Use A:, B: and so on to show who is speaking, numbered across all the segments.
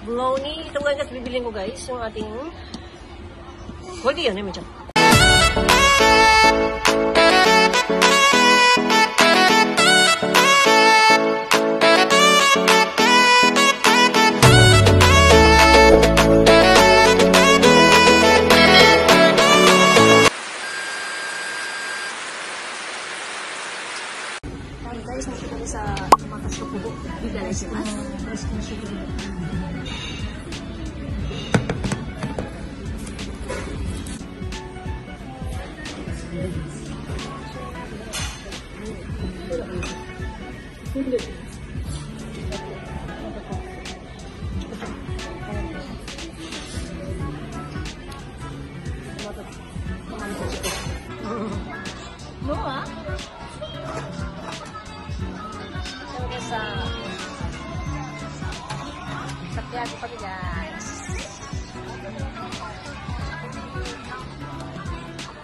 A: bologna. Ito guys, bibiling ko guys, yung ating... Pwede yun, medyo. Guys, nakita kami sa mga sukubo. Bigala sila. Guys, kung sukubo. No, ah? Sa Tiago pa guys.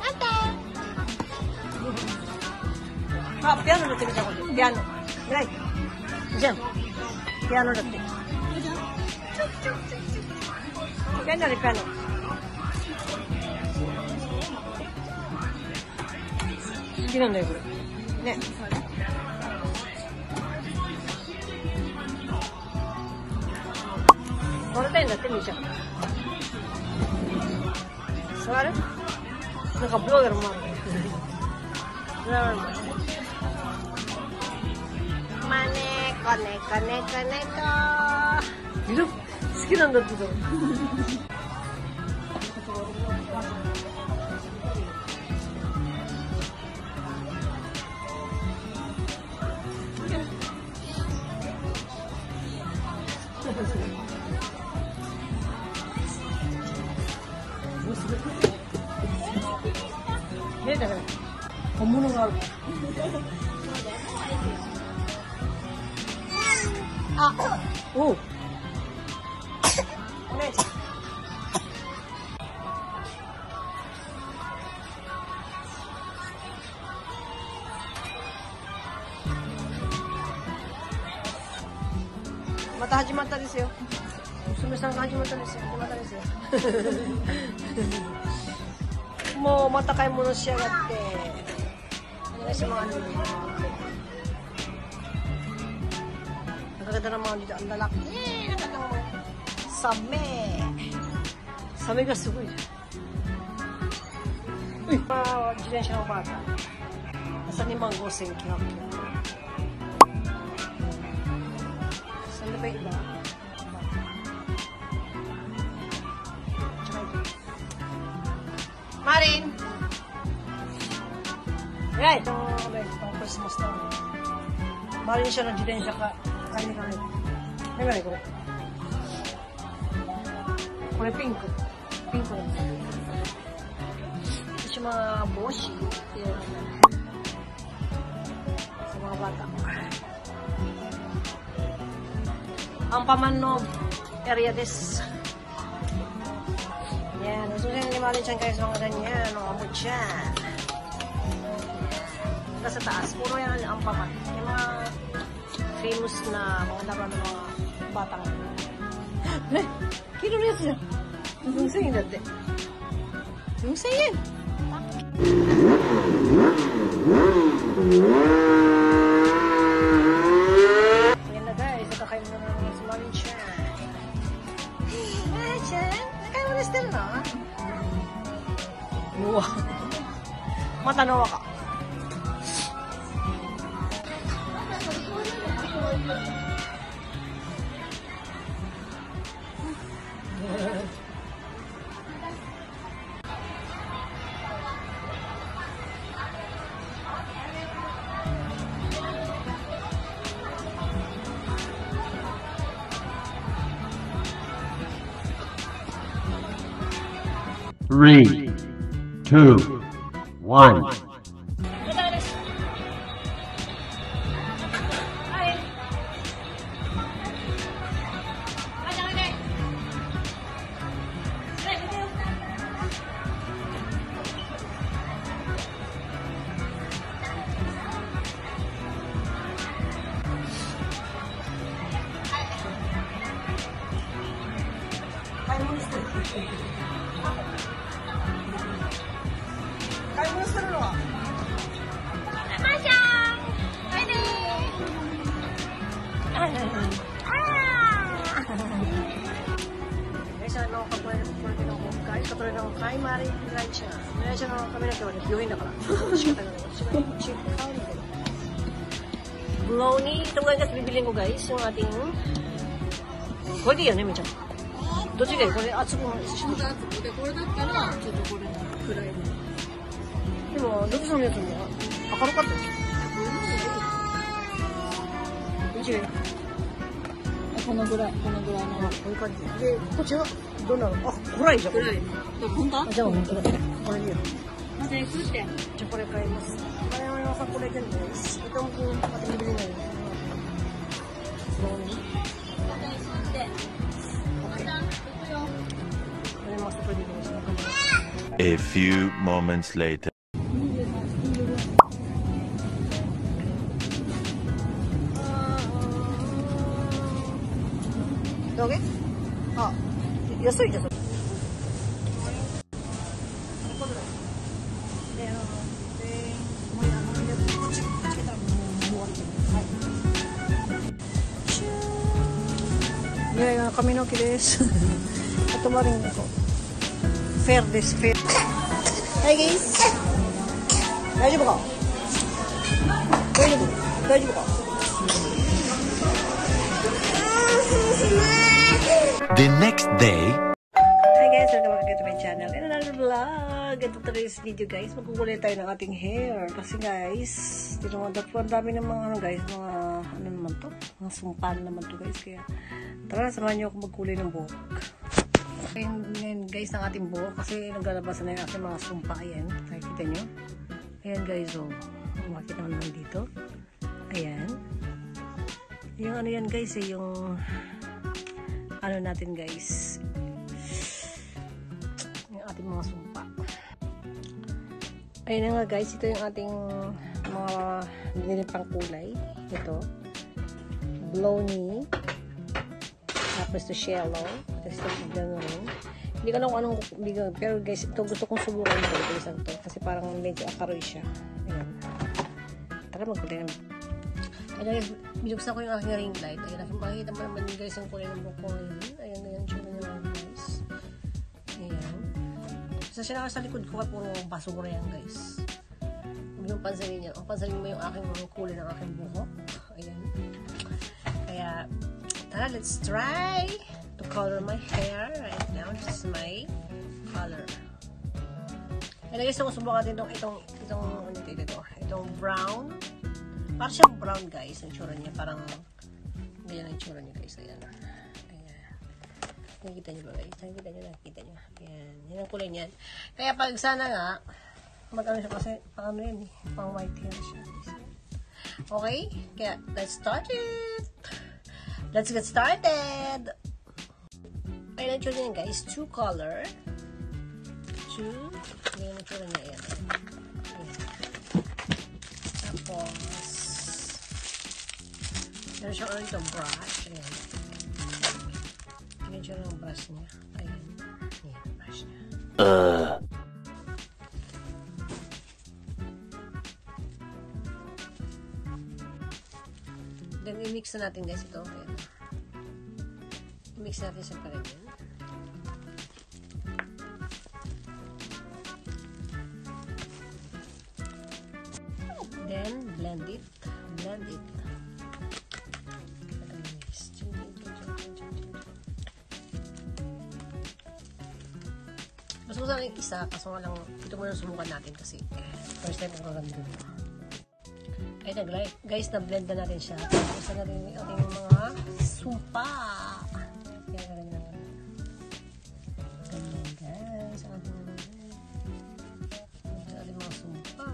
A: Ate! Piano natin ako dito. Piano. Right. Diyan. Piano natin. Piano rin, piano. Ginanda yun. Ne. Morten natin siya. Suara? Naka-blogger mo. Maneko, neko, neko, neko. Dito? Sige lang dito. Neda ka. Kamuno nga. Oh. Neda. Mata hajimata desu yo. Musume-sanが始まったんですよ。始まったんですよ。もうまた買い物しやがって。お願いします。Nakaganda ng mga dito. Ang lalaki. Nakaganda ng mga same. Same ga sugoi. Uy! Zidensha ng bata. Nasa 25,000 kinakya. Saan na ba yung iba? Marin! Right! Itong Christmas na. Marin siya ng Zidensha ka. Kain ka rin. Ay, ko. Kore pink. Pink ko. Ito siya mga boshi. Sa mga bata. Ang Pamannog area des. Yan. Gusto siya nilimalin siya kayo sa mga ganyan. Mga mutyan. Sa taas. Puro yan ang Paman. Yung mga famous na mga laro ng mga batang. Eh, kilo na siya. Yung sayin dati. Yung sayin. Yan na guys. Nakakain mo na ng sumarin siya. Ah, Chan. Nakakain mo na still, no? Wow. Matanawa ka.
B: Three, two, one.
A: Kain monster. Kain monster no? Masang! Pwede! Guys, ano ako pag-pwede ng kukay? Katulad ng kay Mari Rancha. Meron siya ng kami nagkawa. Nag-viewin na pala. Blownie. Itong guys, bibilin ko guys. Yung ating... Pwede yan, eh, medyo. どっちがいいこれ熱くないし。これだったら、ちょっとこれくらいで。でも、どっちのやつも明るかったよ。どっちがいいこのぐらいの。こういう感じ。で、こっちはどうなのあ、暗いじゃん。暗い。本当じゃあ、本当だ。これいいよ。また行くって。じゃあ、これ買います。Kaya may mga kulay din guys. Ito ang ating bibili ngayon. Blownie.
C: A few moments later.
A: Okay? Ah,安いです。Yeah, kaminoki desu. Ito maring ito. Fair this fair. Hi guys. Daijoubu ka? Daijoubu ka?
C: The next day.
A: Hi guys, welcome back to my channel. And another vlog. Ito today's video guys. Magkukulay tayo ng ating hair. Kasi guys, ang dami ng mga ano guys, mga ano naman to? Mga sumpan naman to guys. Kaya tara, samahan niyo ako magkulay ng buhok. Ngayon guys, ng ating buhok. Kasi naglalabasan na yung aking mga sumpa. Ayan, nakikita nyo. Ayan guys, oh. Makikita mo naman dito. Ayan. Yung ano yan guys, eh, yung ano natin guys, yung ating mga sumpa. Ayun na nga guys, ito yung ating mga nilipang kulay. Ito Blownie, tapos ito shallow, tapos ito gano'n. Hindi ko alam kung anong pero guys, ito gusto kong subukan ito isang to kasi parang medyo akaroy siya. Ayan, tara magkulay naman. Ayan guys, binuksan ko yung aking ring light. Ayan, makikita mo naman guys yung kulay ng buhok ko ngayon. Ayan, ayan, siya naman guys. Ayan. Basta siya naka sa likod ko kaya puro basura yan guys. Huwag yung pansinin niya. O pansinin mo yung aking kulay ng aking buhok. Ayan. Kaya, tara, let's try to color my hair right now. This is my color. Ayan guys, susubukan natin itong brown. Parang siyang brown guys, ang tsura niya. Parang, ganyan ang tsura niya guys. Ayan. Ayan. Nakikita niyo ba guys? Nakikita niyo. Ayan. Yan ang kulay niyan. Kaya pag sana nga, mag-ano siya kasi, pang ano yan eh. Pang white hair siya. Okay? Kaya, let's start it! Let's get started! Ayan ang tsura niya guys. Two color. Ganyan ang tsura niya. Ayan. Ayan. Tapos, meron siyang ano itong brush. Ayan. Ganyan siya ng brush niya. Ayan. Ayan, brush niya. Then, i-mix na natin guys ito. Ayan. I-mix natin siya pa rin yan. Then, blend it. Blend it. Mas gusto yung isa, kaso nga lang, ito muna subukan natin kasi first time ko lang dito. Ayun na guys, na-blend na natin siya. Tapos na natin yung ating mga sumpa. Yan na rin naman. Ganyan guys, ang ating mga sumpa.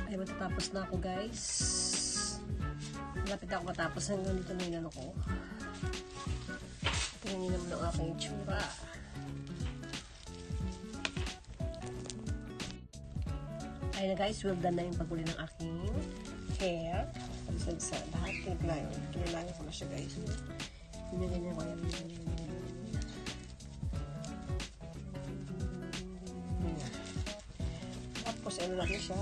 A: Ay, matatapos na ako guys. Malapit ako matapos. Hanggang dito na yung ano ko. Tingnan nyo naman ang aking itsura. Ayun na guys, well done na yung pagkulay ng aking hair. Sa lahat, tinulayo ko na siya guys. Ganyan ko yan. Tapos ano natin siya,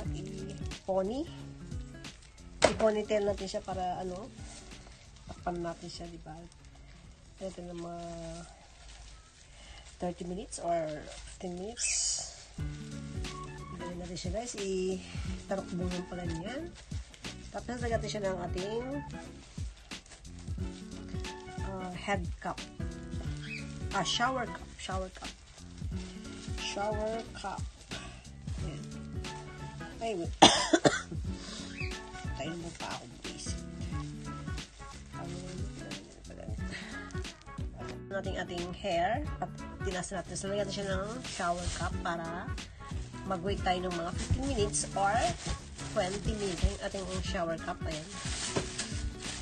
A: i-ponytail natin siya para ano, takpan natin siya, di ba? Ito na mga 30 minutes or 15 minutes. Ganyan natin siya guys, i-tarokbong yung pala niyan. Tapos nagagati siya ng ating head cup. Shower cup. Ayan. Ay, wait. Tayo mo pa ako basic. Ating hair at tinas natin. So, lagyan natin siya ng shower cup para mag-wait tayo ng mga 15 minutes or 20 minutes yung ating shower cup. Ayan.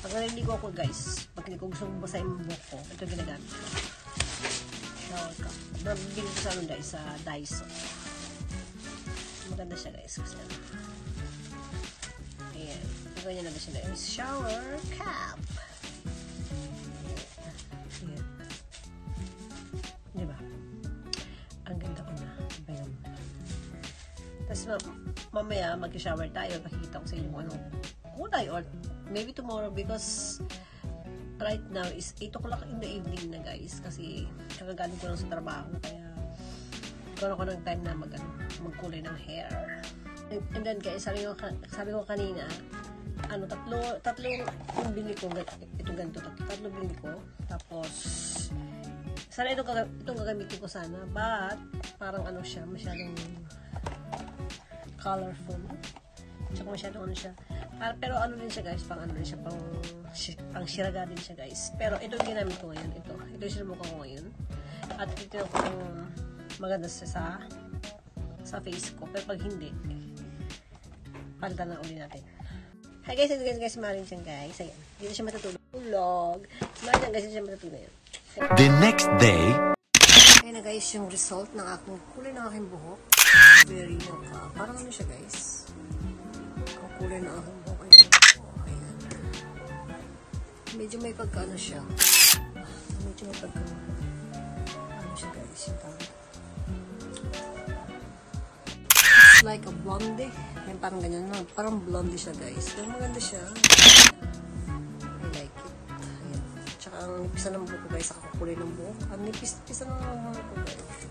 A: Pag naliligo ako guys, pag hindi ko gusto basahin yung buhok ko, ito ginagamit ko. Shower cup. Bili ko sa ano guys, sa Daiso. Maganda siya guys. Kasi ano. Ayan. So, ganyan natin siya guys. Shower cup. Ayan. Diba? Ang ganda ko na. Ayan. Tapos mamaya mag-shower tayo. Pakikita ko sa inyo kung anong kulay or maybe tomorrow because right now is 8 o'clock in the evening na guys kasi kakagaling ko lang sa trabaho kaya gano'n ko ng time na magkulay ng hair. And then guys, sabi ko kanina ano, tatlong bili ko ito ganito, tatlo bili ko tapos sana itong gagamitin ko sana but parang ano siya masyadong colorful tsaka masyadong ano siya. Pero ano din siya guys, pang ano din siya, pang shiraga din siya guys. Pero ito yung ginamit ko ngayon, ito yung sinubukan ko ngayon. At ito yung maganda siya sa face ko. Pero pag hindi, palitan na uli natin. Hi guys, ito guys, marin siya guys. Ayan, dito siya matutulog. Marin siya guys, dito siya matutulog yan.
C: The next day.
A: Ayan na guys, yung result ng aking kulay ng aking buhok. Very parang ano siya guys. Ang kulay ng aking buhok. Ayan. Medyo may pagka-ano siya. Medyo may pagka-ano siya guys. Yung tawag. It's like a blondie. Ayan, parang ganyan. No? Parang blondie siya guys. Pero maganda siya. I like it. Ayan. Tsaka ang nipisan ng buhok ko guys. Sa kulay ng buhok. Ang nipisan ng buhok ko guys.